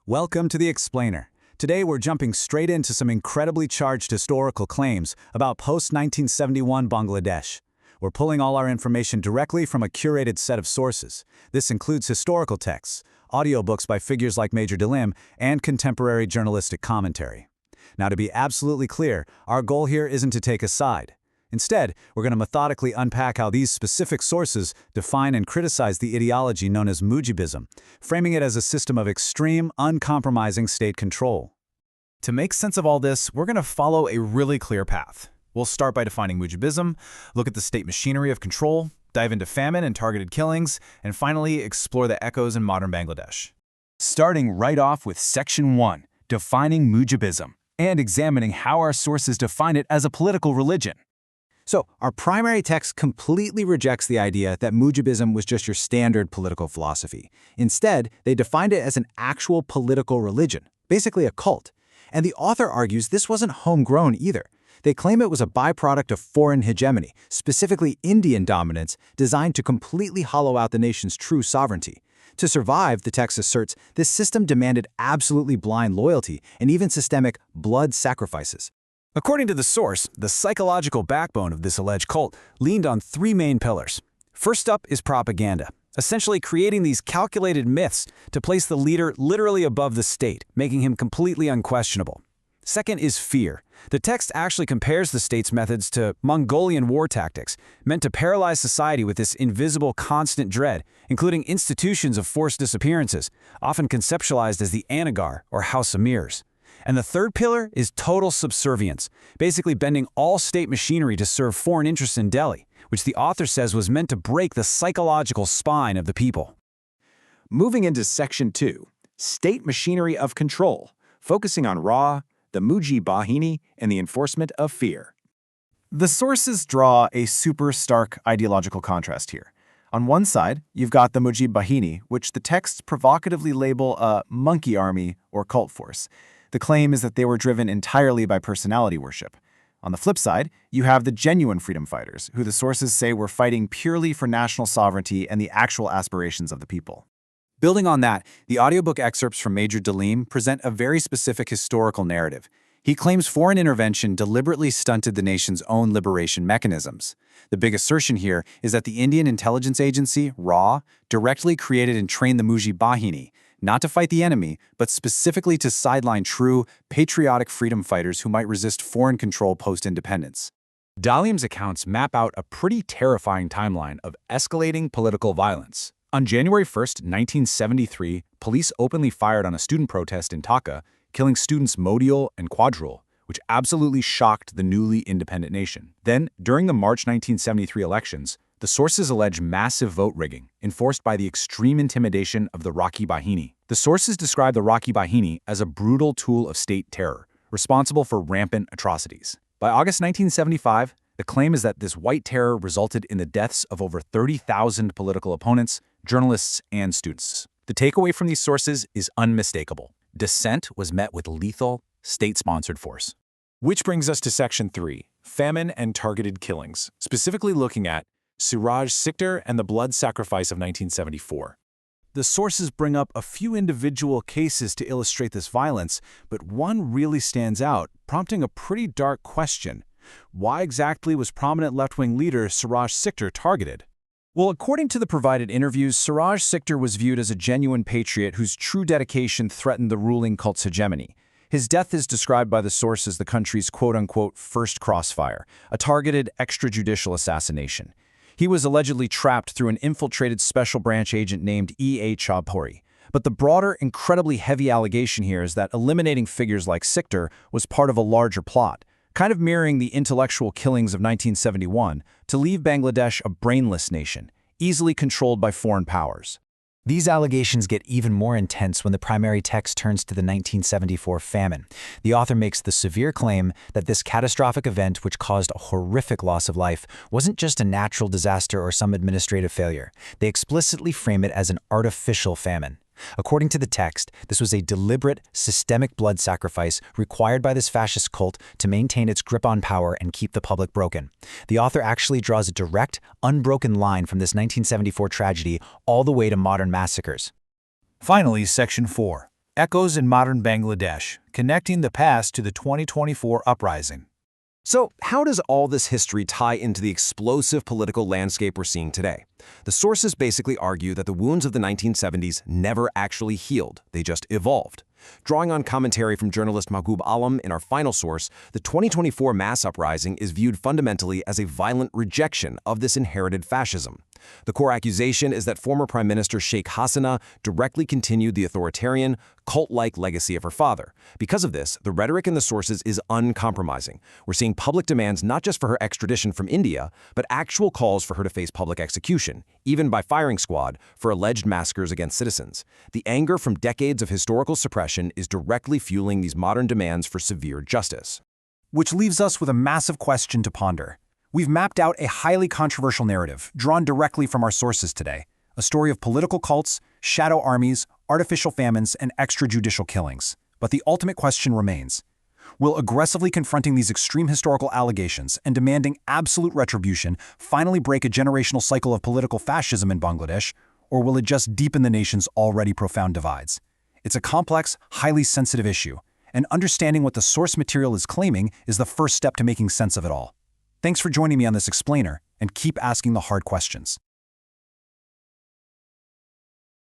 Welcome to The Explainer. Today we're jumping straight into some incredibly charged historical claims about post-1971 Bangladesh. We're pulling all our information directly from a curated set of sources. This includes historical texts, audiobooks by figures like Major Dilim, and contemporary journalistic commentary. Now, to be absolutely clear, our goal here isn't to take a side. Instead, we're going to methodically unpack how these specific sources define and criticize the ideology known as Mujibism, framing it as a system of extreme, uncompromising state control. To make sense of all this, we're going to follow a really clear path. We'll start by defining Mujibism, look at the state machinery of control, dive into famine and targeted killings, and finally explore the echoes in modern Bangladesh. Starting right off with Section 1, defining Mujibism, and examining how our sources define it as a political religion. So, our primary text completely rejects the idea that Mujibism was just your standard political philosophy. Instead, they defined it as an actual political religion, basically a cult. And the author argues this wasn't homegrown either. They claim it was a byproduct of foreign hegemony, specifically Indian dominance, designed to completely hollow out the nation's true sovereignty. To survive, the text asserts, this system demanded absolutely blind loyalty and even systemic blood sacrifices. According to the source, the psychological backbone of this alleged cult leaned on three main pillars. First up is propaganda, essentially creating these calculated myths to place the leader literally above the state, making him completely unquestionable. Second is fear. The text actually compares the state's methods to Mongolian war tactics, meant to paralyze society with this invisible constant dread, including institutions of forced disappearances, often conceptualized as the Anagar or House Emirs. And the third pillar is total subservience, basically bending all state machinery to serve foreign interests in Delhi, which the author says was meant to break the psychological spine of the people. Moving into Section 2, State Machinery of Control, focusing on Ra, the Muji Bahini, and the enforcement of fear. The sources draw a super stark ideological contrast here. On one side, you've got the Mujib Bahini, which the texts provocatively label a monkey army or cult force. The claim is that they were driven entirely by personality worship. On the flip side, you have the genuine freedom fighters, who the sources say were fighting purely for national sovereignty and the actual aspirations of the people. Building on that, the audiobook excerpts from Major Dilim present a very specific historical narrative. He claims foreign intervention deliberately stunted the nation's own liberation mechanisms. The big assertion here is that the Indian intelligence agency, RA, directly created and trained the Mujib Bahini, not to fight the enemy, but specifically to sideline true, patriotic freedom fighters who might resist foreign control post-independence. Dalim's accounts map out a pretty terrifying timeline of escalating political violence. On January 1, 1973, police openly fired on a student protest in Dhaka, killing students Modiul and Quadrul, which absolutely shocked the newly independent nation. Then, during the March 1973 elections, the sources allege massive vote rigging, enforced by the extreme intimidation of the Rakhi Bahini. The sources describe the Rakhi Bahini as a brutal tool of state terror, responsible for rampant atrocities. By August 1975, the claim is that this white terror resulted in the deaths of over 30,000 political opponents, journalists, and students. The takeaway from these sources is unmistakable. Dissent was met with lethal, state-sponsored force. Which brings us to Section 3, Famine and Targeted Killings, specifically looking at Suraj Sikder and the blood sacrifice of 1974. The sources bring up a few individual cases to illustrate this violence, but one really stands out, prompting a pretty dark question. Why exactly was prominent left-wing leader Suraj Sikder targeted? Well, according to the provided interviews, Suraj Sikder was viewed as a genuine patriot whose true dedication threatened the ruling cult's hegemony. His death is described by the source as the country's quote-unquote first crossfire, a targeted extrajudicial assassination. He was allegedly trapped through an infiltrated special branch agent named E.A. Chowdhury. But the broader, incredibly heavy allegation here is that eliminating figures like Sikder was part of a larger plot, kind of mirroring the intellectual killings of 1971, to leave Bangladesh a brainless nation, easily controlled by foreign powers. These allegations get even more intense when the primary text turns to the 1974 famine. The author makes the severe claim that this catastrophic event, which caused a horrific loss of life, wasn't just a natural disaster or some administrative failure. They explicitly frame it as an artificial famine. According to the text, this was a deliberate, systemic blood sacrifice required by this fascist cult to maintain its grip on power and keep the public broken. The author actually draws a direct, unbroken line from this 1974 tragedy all the way to modern massacres. Finally, Section 4, Echoes in Modern Bangladesh, Connecting the Past to the 2024 Uprising. So, how does all this history tie into the explosive political landscape we're seeing today? The sources basically argue that the wounds of the 1970s never actually healed, they just evolved. Drawing on commentary from journalist Mahbub Alam in our final source, the 2024 mass uprising is viewed fundamentally as a violent rejection of this inherited fascism. The core accusation is that former Prime Minister Sheikh Hasina directly continued the authoritarian, cult-like legacy of her father. Because of this, the rhetoric in the sources is uncompromising. We're seeing public demands not just for her extradition from India, but actual calls for her to face public execution, even by firing squad, for alleged massacres against citizens. The anger from decades of historical suppression is directly fueling these modern demands for severe justice. Which leaves us with a massive question to ponder. We've mapped out a highly controversial narrative, drawn directly from our sources today. A story of political cults, shadow armies, artificial famines, and extrajudicial killings. But the ultimate question remains. Will aggressively confronting these extreme historical allegations and demanding absolute retribution finally break a generational cycle of political fascism in Bangladesh, or will it just deepen the nation's already profound divides? It's a complex, highly sensitive issue, and understanding what the source material is claiming is the first step to making sense of it all. Thanks for joining me on this explainer, and keep asking the hard questions.